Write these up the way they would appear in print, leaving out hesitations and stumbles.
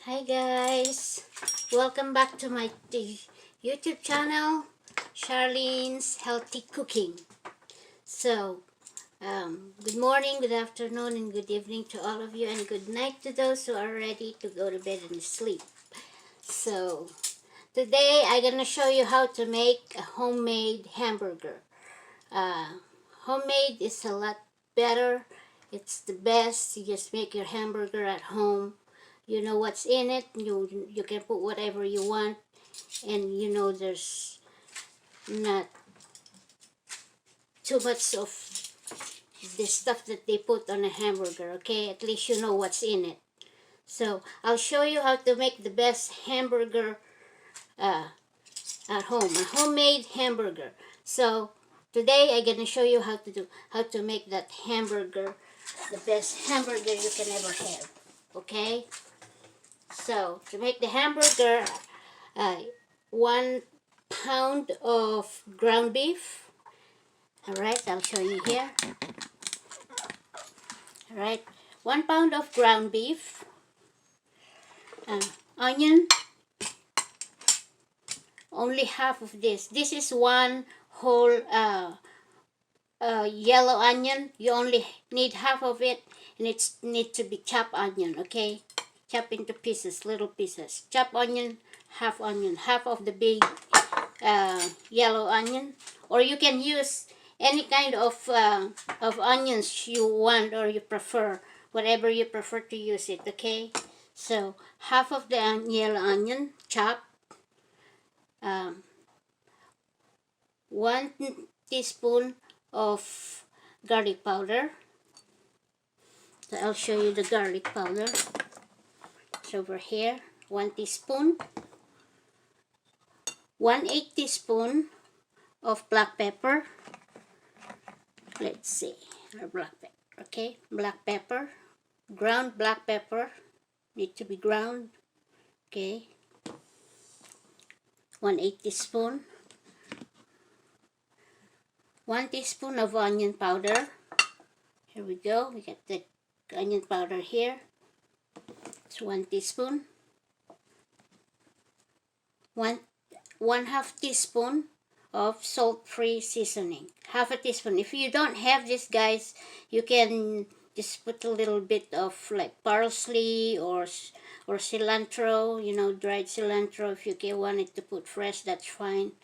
Hi guys, welcome back to my YouTube channel, Charlene's Healthy Cooking. So, good morning, good afternoon, and good evening to all of you, and good night to those who are ready to go to bed and sleep. So, today I'm gonna show you how to make a homemade hamburger. Homemade is a lot better. It's the best. You just make your hamburger at home. You know what's in it. You can put whatever you want, and you know there's not too much of the stuff that they put on a hamburger. Okay, at least you know what's in it. So I'll show you how to make the best hamburger at home, a homemade hamburger. So today I'm gonna show you how to make that hamburger, the best hamburger you can ever have. Okay. So to make the hamburger, 1 pound of ground beef. Alright, I'll show you here. Alright, 1 pound of ground beef. Onion, only half of this. This is one whole yellow onion. You only need half of it, and it needs to be chopped onion, okay? Chop into pieces, little pieces. Chop onion, half of the big yellow onion, or you can use any kind of onions you want or you prefer, whatever you prefer to use it, okay? So half of the yellow onion chopped, 1 teaspoon of garlic powder. So I'll show you the garlic powder. It's over here. 1 teaspoon. 1/8 teaspoon of black pepper. Let's see, black pepper. Okay, black pepper, ground black pepper, need to be ground. Okay, 1/8 teaspoon. 1 teaspoon of onion powder. Here we go. We got the onion powder here. It's 1 teaspoon. 1/2 teaspoon of salt-free seasoning. Half a teaspoon. If you don't have this, guys, you can just put a little bit of like parsley or cilantro, you know, dried cilantro. If you want it to put fresh, that's fine.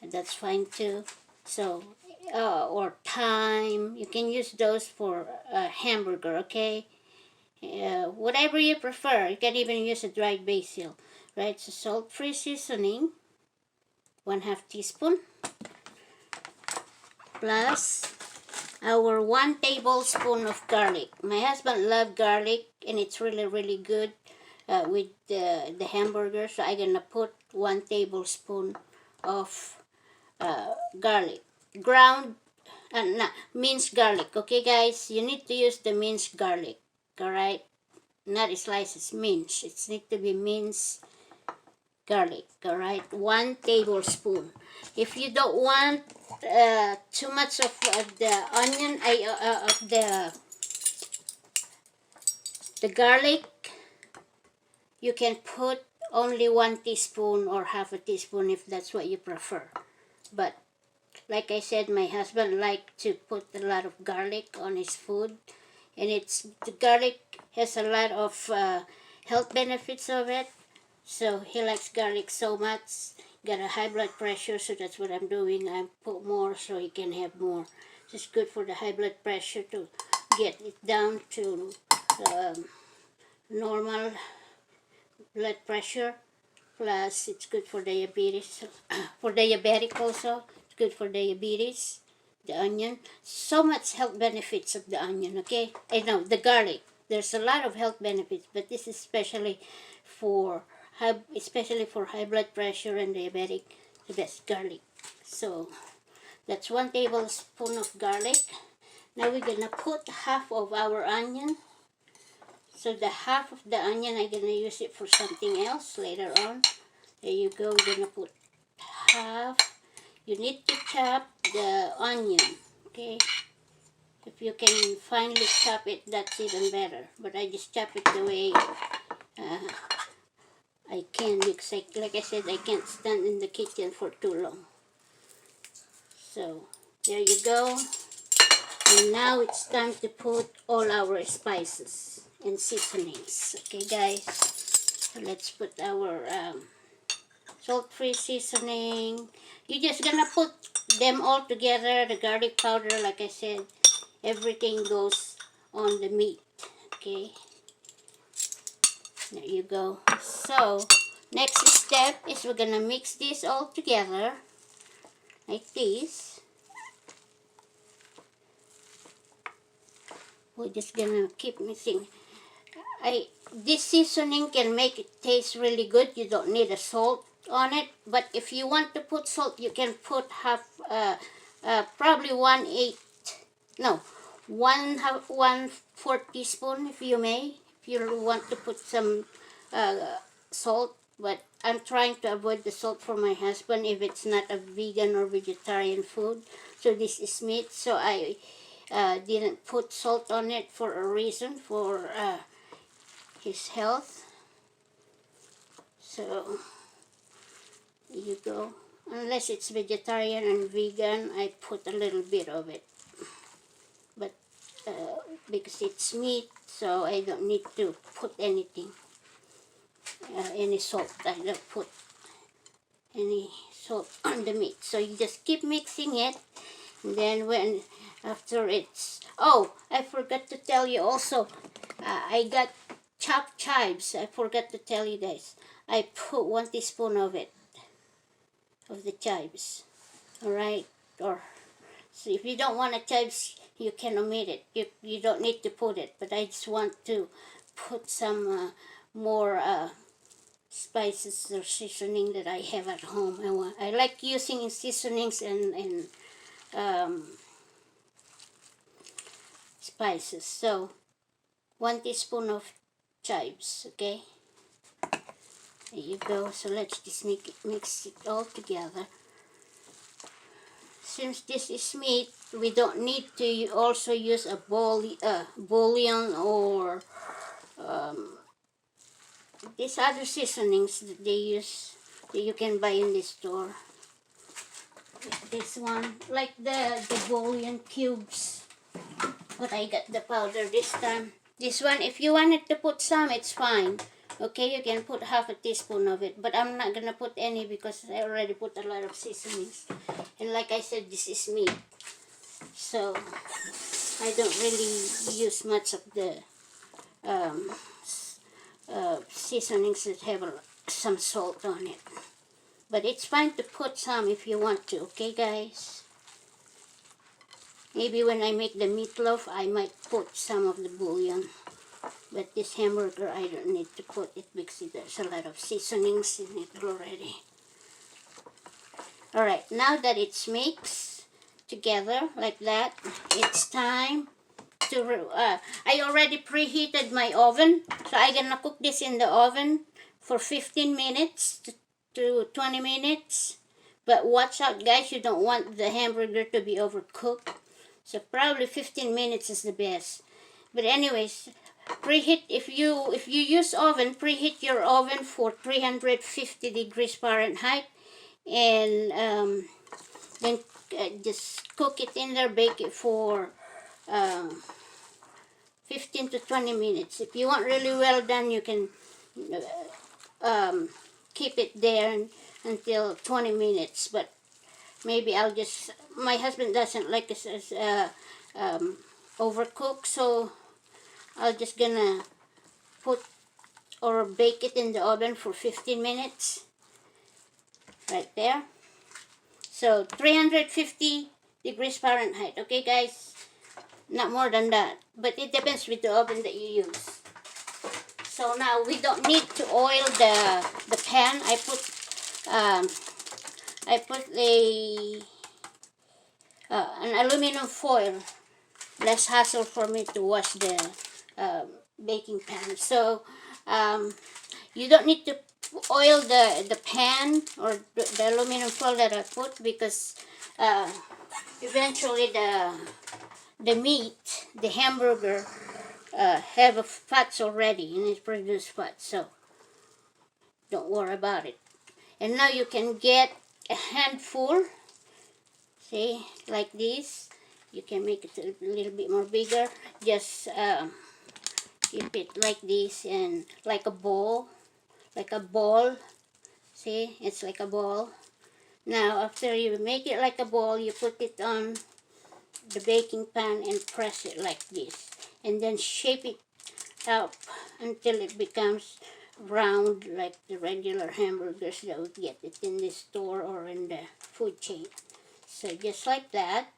That's fine too. So, or thyme, you can use those for a hamburger, okay? Whatever you prefer. You can even use a dried basil, right? So salt-free seasoning, 1/2 teaspoon, plus our 1 tablespoon of garlic. My husband loves garlic, and it's really good with the hamburger. So I'm gonna put 1 tablespoon of garlic, ground, minced garlic. Okay, guys, you need to use the minced garlic. All right, not slices, minced. It needs to be minced garlic. All right, 1 tablespoon. If you don't want too much of the onion, of the garlic, you can put only 1 teaspoon or half a teaspoon if that's what you prefer. But like I said, my husband likes to put a lot of garlic on his food, and the garlic has a lot of health benefits of it. So he likes garlic so much. Got a high blood pressure, so that's what I'm doing. I put more so he can have more. It's good for the high blood pressure to get it down to normal blood pressure. Plus, it's good for diabetes. For diabetic also, it's good for diabetes. The onion, so much health benefits of the onion. Okay, I know the garlic. There's a lot of health benefits, but this is especially for high blood pressure and diabetic, the best garlic. So that's 1 tablespoon of garlic. Now we're gonna put half of our onion. So the half of the onion, I'm gonna use it for something else later on. There you go. We're gonna put half. You need to chop the onion, okay? If you can finally chop it, that's even better. But I just chop it the way I can because like I said, I can't stand in the kitchen for too long. So there you go. And now it's time to put all our spices and seasonings. Okay, guys. So let's put our salt-free seasoning. You're just gonna put them all together. The garlic powder, like I said, everything goes on the meat. Okay. There you go. So next step is we're gonna mix this all together like this. We're just gonna keep mixing. This seasoning can make it taste really good. You don't need a salt on it, but if you want to put salt, you can put probably 1/4 teaspoon if you may. If you want to put some salt, but I'm trying to avoid the salt for my husband if it's not a vegan or vegetarian food. So this is meat, so I didn't put salt on it for a reason, for his health. So there you go. Unless it's vegetarian and vegan, I put a little bit of it. But because it's meat, so I don't need to put anything, any salt. I don't put any salt on the meat. So you just keep mixing it. And then after it's... Oh, I forgot to tell you also, I got chopped chives. I forgot to tell you guys. I put 1 teaspoon of it, of the chives. Alright? Or, so if you don't want the chives, you can omit it. You don't need to put it. But I just want to put some more spices or seasoning that I have at home. I like using seasonings and spices. So 1 teaspoon of chives. Okay, there you go. So let's just mix it all together. Since this is meat, we don't need to also use a bouillon or these other seasonings that they use, that you can buy in the store. This one, like the bouillon cubes, but I got the powder this time. This one, if you wanted to put some, it's fine. Okay, you can put 1/2 teaspoon of it, but I'm not gonna put any because I already put a lot of seasonings. And like I said, this is meat, so I don't really use much of the seasonings that have some salt on it. But it's fine to put some if you want to, okay guys? Maybe when I make the meatloaf, I might put some of the bouillon. But this hamburger, I don't need to put it because there's a lot of seasonings in it already. Alright, now that it's mixed together like that, it's time to... I already preheated my oven, so I'm gonna cook this in the oven for 15 minutes to 20 minutes. But watch out guys, you don't want the hamburger to be overcooked. So probably 15 minutes is the best. But anyways, preheat, if you use oven, preheat your oven for 350 degrees Fahrenheit. And then just cook it in there, bake it for 15 to 20 minutes. If you want really well done, you can keep it there until 20 minutes. But maybe I'll just... My husband doesn't like it as overcooked, so I'll just gonna put or bake it in the oven for 15 minutes. Right there. So 350 degrees Fahrenheit. Okay guys? Not more than that. But it depends with the oven that you use. So now we don't need to oil the pan. I put an aluminum foil. Less hassle for me to wash the baking pan. So you don't need to oil the pan or the aluminum foil that I put, because eventually the meat, the hamburger, have fats already, and it produces fat. So don't worry about it. And now you can get a handful, see, like this. You can make it a little bit more bigger. Just keep it like this and like a ball, see, it's like a ball. Now after you make it like a ball, you put it on the baking pan and press it like this, and then shape it up until it becomes round like the regular hamburgers that we get it in the store or in the food chain. So just like that.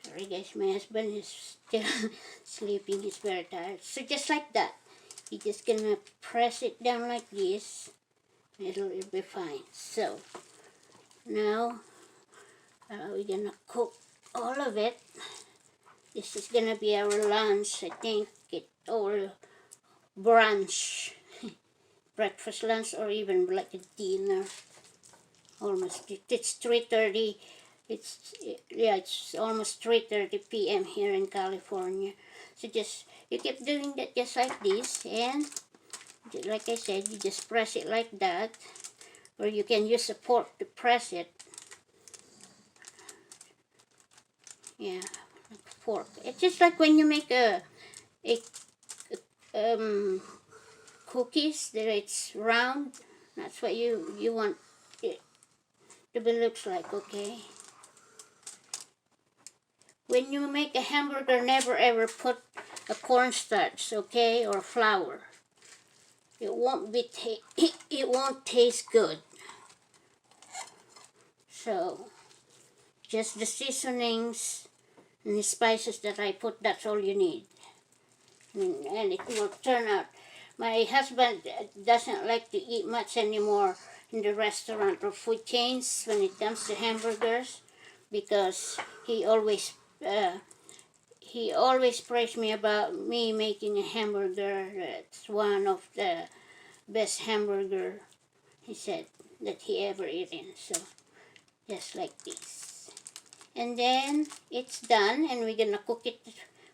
Sorry guys, my husband is still sleeping, he's very tired. So just like that, you're just gonna press it down like this, it'll be fine. So now we're gonna cook all of it. This is gonna be our lunch, I think, or brunch, breakfast, lunch, or even like a dinner. Almost, it's 3:30. It's almost 3:30 p.m. here in California. So just you keep doing that just like this, and like I said, you just press it like that, or you can use a fork to press it. Yeah, like a fork. It's just like when you make a cookies that it's round. That's what you want it to be looks like. Okay. When you make a hamburger, never ever put a cornstarch, okay, or flour. It won't be it won't taste good. So just the seasonings and the spices that I put, that's all you need. And it will turn out. My husband doesn't like to eat much anymore in the restaurant or food chains when it comes to hamburgers, because he always praised me about me making a hamburger. It's one of the best hamburger, he said, that he ever eaten. So just like this. And then it's done, and we're gonna cook it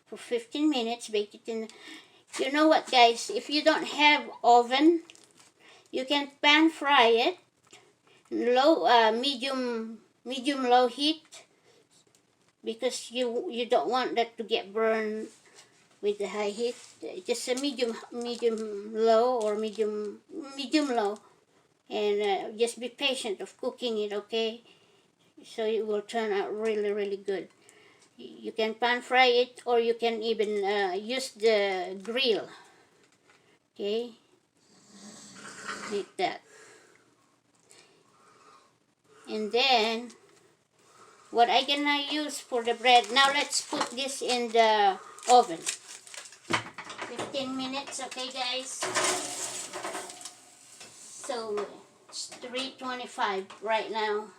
for 15 minutes, bake it in. You know what, guys, if you don't have oven, you can pan fry it, medium low heat, because you don't want that to get burned with the high heat. Just a medium low or medium low, and just be patient of cooking it, okay? So it will turn out really good. You can pan fry it, or you can even use the grill, okay, like that. And then what I gonna use for the bread, now let's put this in the oven 15 minutes, okay guys? So it's 3:25 right now.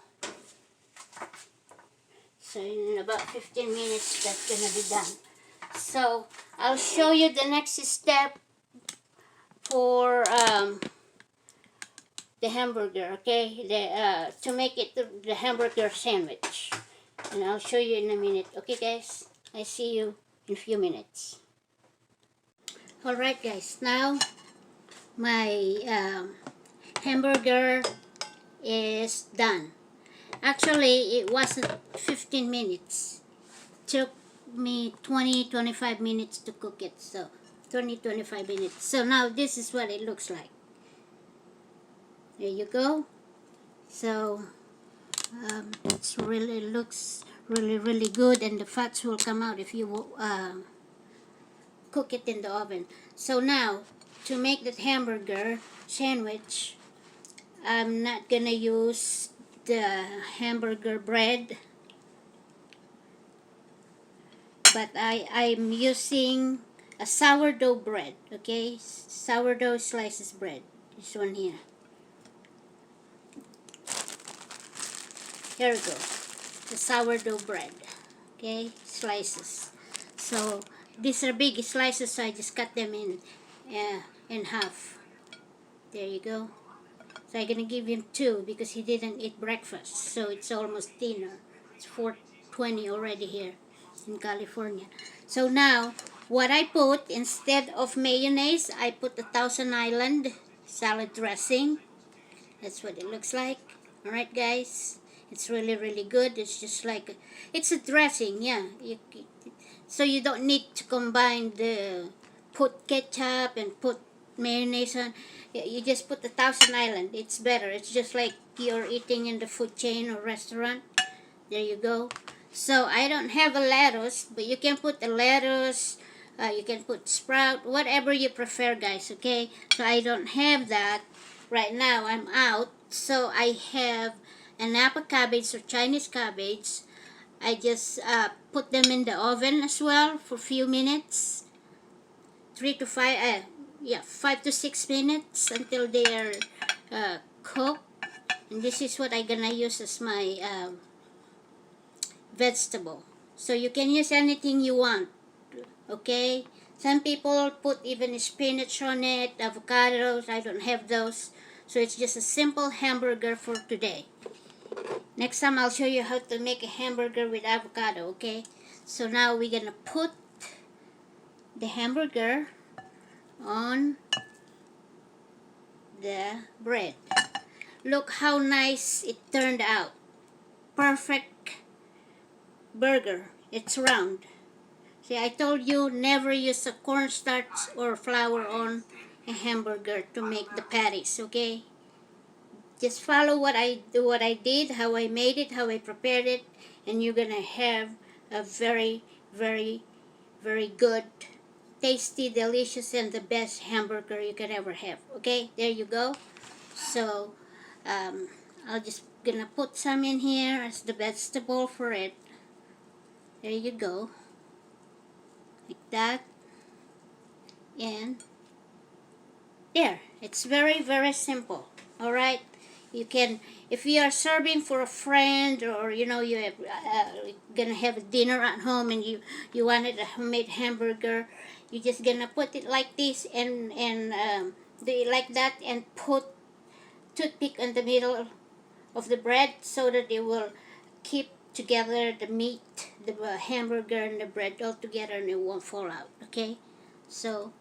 So in about 15 minutes, that's gonna be done. So I'll show you the next step for the hamburger, okay? To make it the hamburger sandwich. And I'll show you in a minute. Okay guys, I see you in a few minutes. Alright guys, now my hamburger is done. Actually, it wasn't 15 minutes. It took me 20-25 minutes to cook it. So 20-25 minutes. So now this is what it looks like. There you go. So it really looks really good, and the fats will come out if you cook it in the oven. So now, to make that hamburger sandwich, I'm not gonna use the hamburger bread, but I'm using a sourdough bread, okay? Sourdough slices bread. This one here. Here we go. The sourdough bread, okay? Slices. So these are big slices, so I just cut them in half. There you go. So I'm gonna give him 2 because he didn't eat breakfast. So it's almost dinner. It's 4:20 already here in California. So now What I put, instead of mayonnaise, I put a Thousand Island salad dressing. That's what it looks like. Alright guys, it's really really good. It's just like, it's a dressing, yeah. So you don't need to combine put ketchup and put mayonnaise on. You just put the Thousand Island. It's better. It's just like you're eating in the food chain or restaurant. There you go. So I don't have a lettuce, but you can put a lettuce, you can put sprout, whatever you prefer guys, okay? So I don't have that right now. I'm out. So I have an apple cabbage or Chinese cabbage. I just put them in the oven as well for a few minutes. 5 to 6 minutes until they are cooked. And this is what I'm gonna use as my vegetable. So you can use anything you want, okay? Some people put even spinach on it, avocados. I don't have those. So it's just a simple hamburger for today. Next time I'll show you how to make a hamburger with avocado, okay? So now we're gonna put the hamburger on the bread. Look how nice it turned out. Perfect burger. It's round. See, I told you never use a cornstarch or flour on a hamburger to make the patties, okay? Just follow what I did, how I made it, how I prepared it, and you're gonna have a very, very, very good, tasty, delicious, and the best hamburger you could ever have. Okay, there you go. So I'll just gonna put some in here as the vegetable for it. There you go, like that, and there. It's very, very simple. All right. You can, if you are serving for a friend, or you know you have gonna have a dinner at home and you wanted a homemade hamburger, you just gonna put it like this and do it like that and put toothpick in the middle of the bread so that it will keep together the meat, the hamburger and the bread all together, and it won't fall out. Okay, so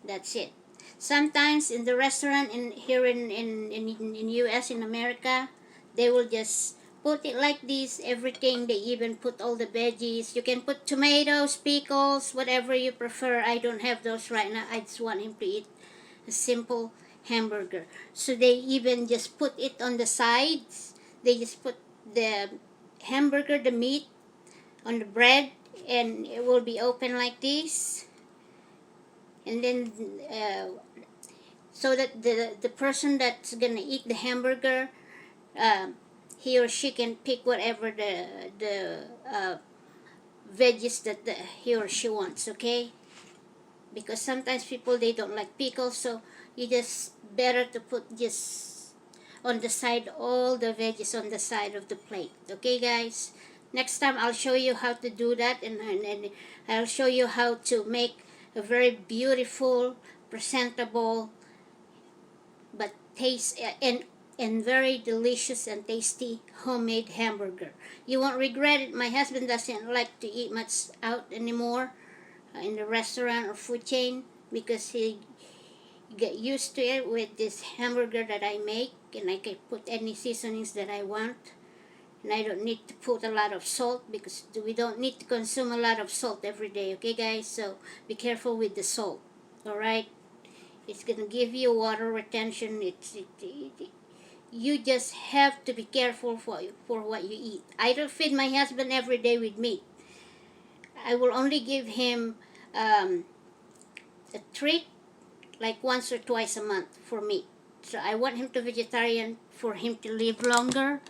that's it. Sometimes in the restaurant here in US, in America, they will just put it like this, everything. They even put all the veggies. You can put tomatoes, pickles, whatever you prefer. I don't have those right now. I just want him to eat a simple hamburger. So they even just put it on the sides. They just put the hamburger, the meat, on the bread, and it will be open like this. And then so that the person that's gonna eat the hamburger, he or she can pick whatever the veggies that he or she wants, okay? Because sometimes people, they don't like pickles, so you just better to put just on the side, all the veggies on the side of the plate. Okay guys, next time I'll show you how to do that, and I'll show you how to make a very beautiful, presentable, but taste and very delicious and tasty homemade hamburger. You won't regret it. My husband doesn't like to eat much out anymore in the restaurant or food chain, because he get used to it with this hamburger that I make, and I can put any seasonings that I want, and I don't need to put a lot of salt, because we don't need to consume a lot of salt every day. Okay guys, so be careful with the salt. All right, it's gonna give you water retention. You just have to be careful for what you eat. I don't feed my husband every day with meat. I will only give him a treat like once or twice a month for meat. So I want him to vegetarian for him to live longer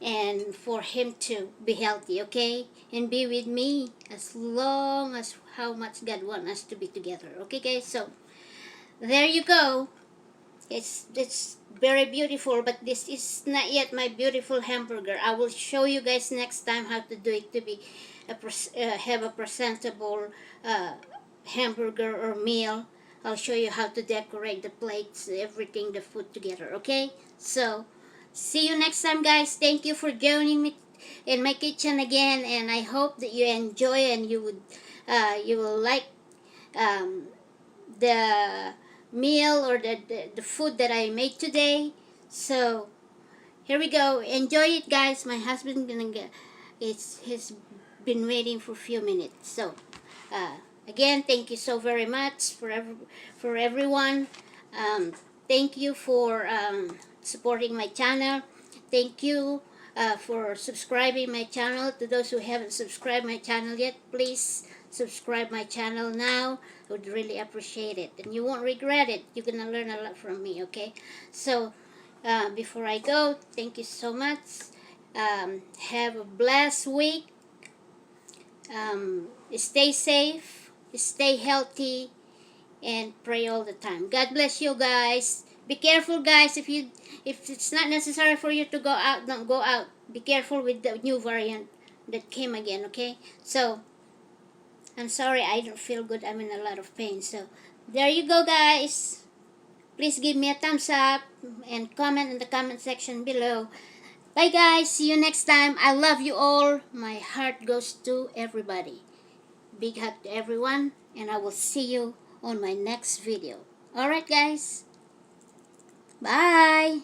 and for him to be healthy, okay? And be with me as long as how much God wants us to be together. Okay guys, so there you go. It's very beautiful, but this is not yet my beautiful hamburger. I will show you guys next time how to do it to be have a presentable hamburger or meal. I'll show you how to decorate the plates, everything, the food together. Okay, so see you next time guys. Thank you for joining me in my kitchen again, and I hope that you enjoy and you would you will like the meal or the food that I made today. So here we go. Enjoy it, guys. My husband gonna get. He's been waiting for a few minutes. So again, thank you so very much for everyone. Thank you for supporting my channel. Thank you for subscribing my channel. To those who haven't subscribed my channel yet, please subscribe my channel now. I would really appreciate it, and you won't regret it. You're gonna learn a lot from me. Okay, so before I go, thank you so much. Have a blessed week. Stay safe, stay healthy, and pray all the time. God bless you guys. Be careful, guys. If it's not necessary for you to go out, don't go out. Be careful with the new variant that came again. Okay. So I'm sorry, I don't feel good. I'm in a lot of pain. So there you go, guys. Please give me a thumbs up and comment in the comment section below. Bye, guys. See you next time. I love you all. My heart goes to everybody. Big hug to everyone, and I will see you on my next video. Alright, guys. Bye.